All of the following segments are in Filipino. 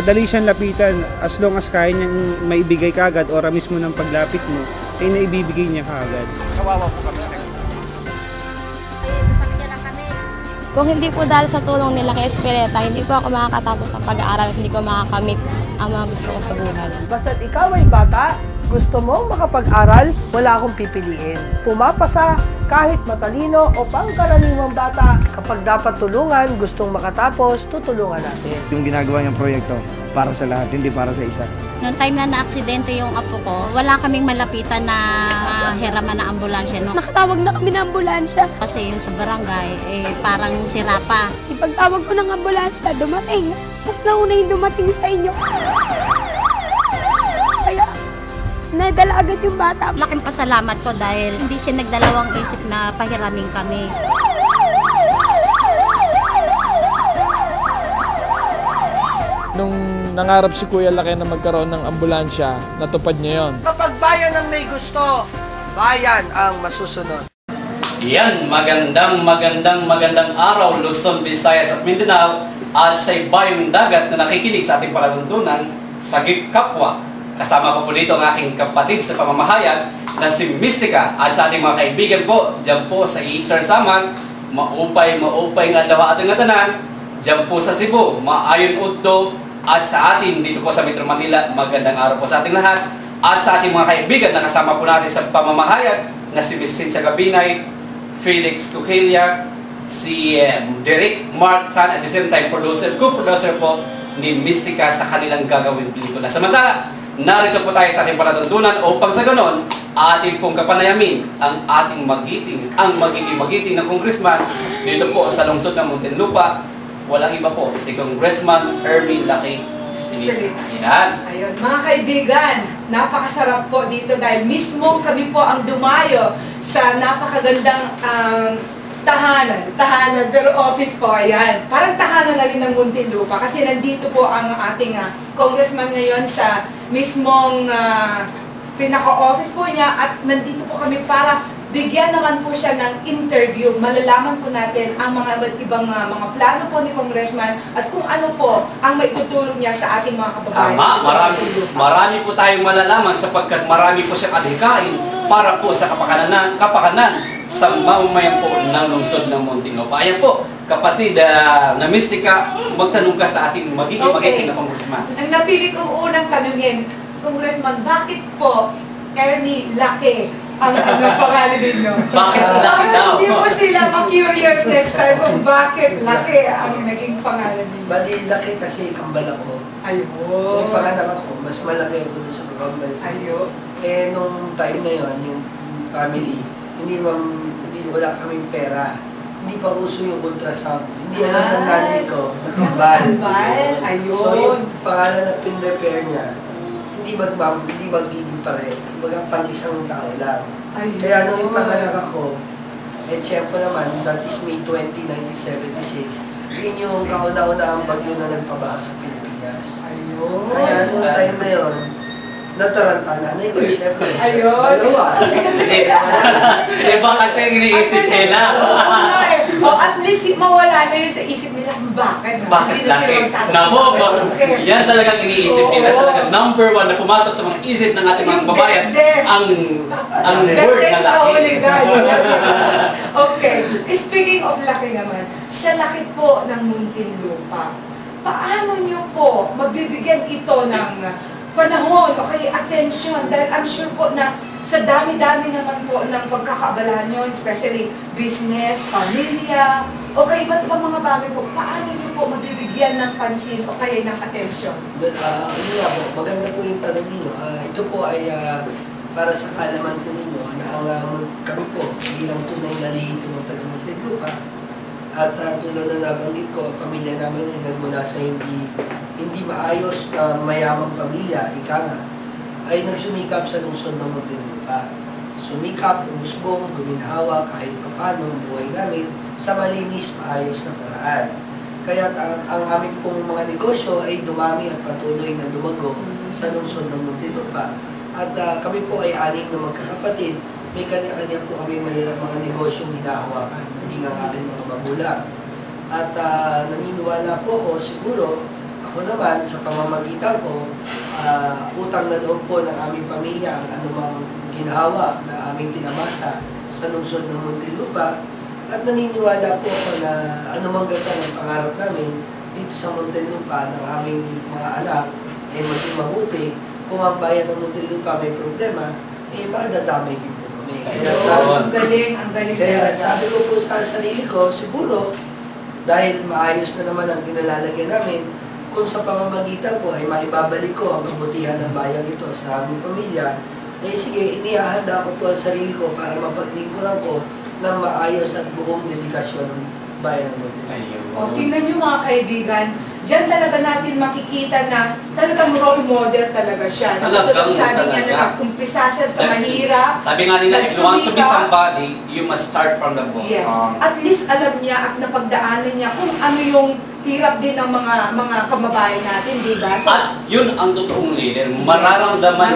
madali siyang lapitan as long as kaya niyang maibigay kagad o mismo ng paglapit mo, ay naibibigay niya kagad. Kawawa po kami. Kung hindi po dahil sa tulong nila kay Espireta, hindi po ako makakatapos ng pag-aaral at hindi ko makakamit ang mga gusto ko sa buhay. Basta't ikaw ay bata, gusto mo makapag-aral, wala akong pipiliin. Pumapasa kahit matalino o pangkaraniwang bata. Kapag dapat tulungan, gustong makatapos, tutulungan natin. Yung ginagawa niyang proyekto, para sa lahat, hindi para sa isa. Noong time na na-aksidente yung apo ko, wala kaming malapitan na hiraman na ambulansya. No? Nakatawag na kami ng ambulansya. Kasi yung sa barangay, parang sira pa. Ipagtawag ko ng ambulansya, dumating. Mas nauna yung dumating sa inyo. Kaya, nadala agad yung bata. Laking pasalamat ko dahil hindi siya nagdalawang isip na pahiramin kami. Nung nangarap si Kuya Laki na magkaroon ng ambulansya, natupad niya yon. Kapag bayan ang may gusto, bayan ang masusunod. Yan, magandang araw, Luzon, Visayas at Mindanao at sa ibayong dagat na nakikinig sa ating palatuntunan, Sagip Kapwa. Kasama ko po dito ang aking kapatid sa pamamahayag na si Mystica at sa ating mga kaibigan po, dyan po sa Eastern Samar, maupay nga adlaw ating atanan, dyan po sa Cebu, maayon udto, at sa atin dito po sa Metro Manila, magandang araw po sa ating lahat. At sa ating mga kaibigan na kasama po natin sa pamamahayag na si Miss Cynthia Gabinay, Felix Cuquelia, si Derek Mark Tan, at the same time co-producer po ni Mystica sa kanilang gagawin pelikula. Samantala, narito po tayo sa ating palatuntunan upang sa ganon, ating pong kapanayamin ang ating magiging magiting na congressman dito po sa lungsod ng Muntinlupa. Walang iba po, si Congressman Ermi Laki Espinita. Ayun, mga kaibigan, napakasarap po dito dahil mismo kami po ang dumayo sa napakagandang tahanan, pero office po, ayan. Parang tahanan na rin ng Muntinlupa kasi nandito po ang ating congressman ngayon sa mismong pinaka-office po niya at nandito po kami para bigyan naman po siya ng interview. Malalaman po natin ang mga ibang mga plano po ni Congressman at kung ano po ang maitutulong niya sa ating mga kababayan. Marami po tayong malalaman sapagkat marami po siyang adhikain para po sa kapakanan sa mamamayan po ng lungsod ng Muntinlupa. Ayan po, kapatid na Mystica, magtanong ka sa ating magiging na Congressman. Ang napili kong unang tanungin, Congressman, bakit po Ermi Laki ang pangalan ninyo? Bakit Laki daw? Hindi po sila ma-curious next time kung bakit Laki ang naging pangalan ninyo. Bali, laki kasi kambal ako. Ayun. Yung pangalan ako, mas malaki ako doon sa kambal. Ayun. Eh, nung time na yun, yung family, wala kaming pera. Hindi pa uso yung ultrasound. Hindi alam ng nanay ko, nakambal. Ayun. So, yung pangalan na pin-repair niya, hindi magiging pare. Kumbaga, pang isang tao lang. Ayun. Kaya nung ipanganak ako, siyempre naman, that is May 20, 1976, yun yung kauna-una ang bagyo na nagpabaha sa Pilipinas. Ayun. Kaya nung time na yun, nataranta nanay ko, siyempre. Ayun. Dalawa. Iba kasi ang iniisip nila. O at least mawala na yun sa isip nila, bakit? Bakit Laki? Yan talagang iniisip nila. Talagang number one na pumasok sa mga isip ng ating mga babayan, ang word na Laki. Okay. Speaking of Laki naman, sa laki po ng Muntinlupa, paano nyo po mabibigyan ito ng panahon o kay attention? Dahil I'm sure po na sa dami-dami naman po ng pagkakaabalahan nyo, especially business, pamilya, o kaya iba't ibang mga bagay po, paano nyo po mabibigyan ng pansin o kaya ng attention? Well, maganda po yung tanong ninyo. Ito po ay para sa kaalaman po ninyo na kami po bilang tunay na lihito ng taga-Muntinlupa. At tulad na nabanggit ko, pamilya namin ay nagmula sa hindi maayos na mayamang pamilya, ika nga, ay nagsumikap sa lungsod ng Muntinlupa. Sumikap, umusbong, guminhawa kahit papano ang buhay namin sa malinis, maayos na paraan. Kaya ang aming pong mga negosyo ay dumami at patuloy na lumago sa lungsod ng Muntinlupa. At kami po ay 6 na magkakapatid. May kanya-kanya po kami mga negosyong hinahawakan, hindi nga aking mga magulang. At naniniwala po ako, siguro, Ako naman, sa pamamagitan ko, utang na loob po ng aming pamilya ang anumang ginawa na aming pinamasa sa lungsod ng Muntinlupa. At naniniwala po ako na anumang ganda ng pangarap namin dito sa Muntinlupa ng aming mga anak ay maging mabuti. Kung ang bayan ng Muntinlupa may problema, madadamay din po kami. Ang galing Kaya talaga. sabi ko po sa sarili ko, siguro, dahil maayos na naman ang kinalalagyan namin, kung sa pamamagitan ko ay maibabalik ko ang kabutihan ng bayan ito sa aming pamilya, sige, inihahanda ko po ang sarili ko para mapaglingkuran ko ng maayos at buong dedikasyon ng bayan ng Muntinlupa. Tingnan nyo mga kaibigan, diyan talaga natin makikita na talagang role model talaga siya. Talagang Sabi niya talaga. na nag-umpisa siya sa mahirap. Sabi nga nila, if you want to be nagsumika. somebody, you must start from the bottom. Yes. At least alam niya at napagdaanan niya kung ano yung hirap din ng mga kababayan natin, di ba? So, At yun ang totoong leader. Mararamdaman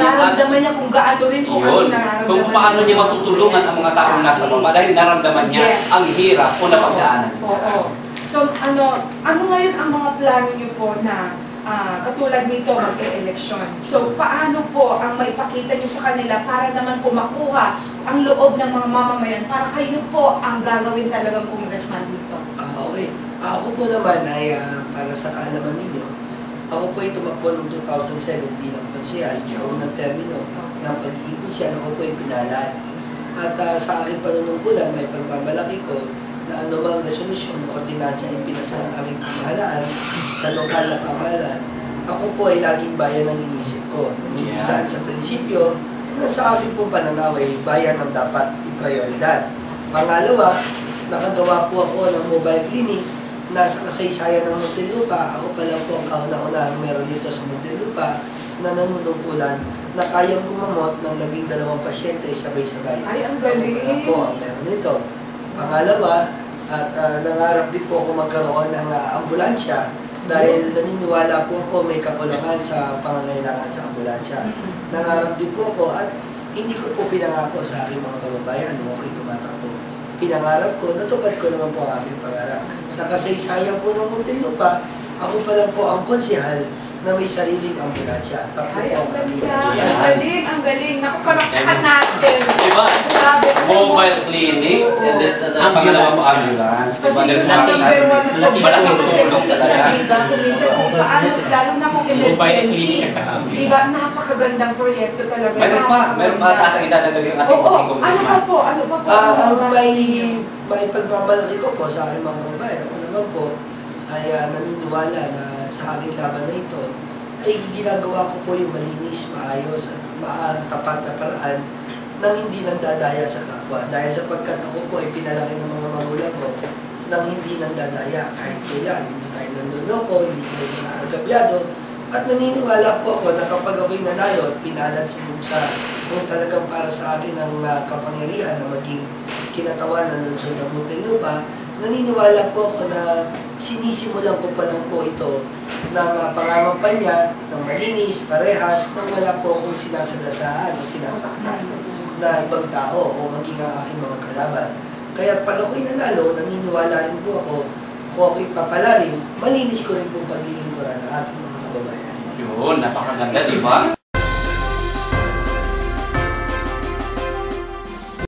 niya kung gaano rin kung ano yun. nararamdaman Kung paano niya ng mga matutulungan ang mga taong nasa baba dahil naramdaman niya Yes. ang hirap o napagdaanan. Oo. So, ano ngayon ang mga plano niyo po na katulad nito mag-e-eleksyon? So, paano po ang maipakita niyo sa kanila para naman po makuha ang loob ng mga mamamayan para kayo po ang gagawin talagang congressman dito? Okay. Ako po naman ay, para sa kaalaman ninyo, ako po ay tumakbo noong 2007 bilang konsyal sa unang termino ng pagiging konsyal. Ako po ay pinalaan. At sa aking panunungkulan, may pagmamalaki ko na anumang resolusyon o ordinansya ay pinasa ng aming pamahalaan sa lokal na pamahalaan. Ako po ay laging bayan ang inisip ko. Naniniwala sa prinsipyo na sa aking po pananaw ay bayan ang dapat iprioridad. Pangalawa, nakagawa po ako ng mobile clinic nasa kasaysayan ng Muntinlupa. Ako pa lang po ang kauna-unahang meron dito sa Muntinlupa na nanunungkulan na kayang gumamot ng 12 pasyente sabay-sabay. Ay, ang galing! Ako po ang meron dito. Pangalawa, at nangarap din po ako magkaroon ng ambulansya dahil naniniwala po ako may kakulangan sa pangangailangan sa ambulansya. Nangarap din po ako at hindi ko po pinangako sa aking mga kababayan nung ako'y tumatakbo. Pinangarap ko, natupad ko naman po ang aking pangarap. Sa kasaysayan po ng Muntinlupa, ako pa lang po ang konsehal na may sariling ambulansya. Ay, ang galing, ang galing. Naku, palakpakan natin. Diba? Grabe. Mobile clinic, and this ang pangalawa po ambulance. Kasi yung number one na problema kasi kung minsan, diba, kung minsan kung paano, lalo na kung emergency, diba, napakagandang proyekto talaga. Meron pa tatang idadagdag yung ating Oo, ano congressman. pa po? Ano pa po? Ang may pagmamalaki ko po sa aking mga kababayan, ako naman po ay naniniwala na sa aking laban na ito ay ginagawa ko po yung malinis, maayos at tapat na paraan nang hindi nandadaya sa kapwa. Dahil sapagkat ako po ay pinalaki ng mga magulang ko nang hindi nandadaya kahit kailan. Hindi tayo nanloloko, hindi tayo naaagabyado. At naniniwala po ako na kapag ako'y nanalo at pinalad sa bumsa, kung talagang para sa akin ang kapangyarihan na maging kinatawanan ng lungsod ng Muntinlupa, naniniwala po ako na sinisimulan ko pa lang po ito na mapangamampanya ng malinis, parehas, nang wala po akong sinasagasaan o sinasaktan na ibang tao o maging ang aking mga kalaban. Kaya pag ako'y nanalo, naniniwala rin po ako, kung ako'y papalarin, malinis ko rin po paglilingkuran ng ating mga kababayan. Yun, napakaganda, di ba?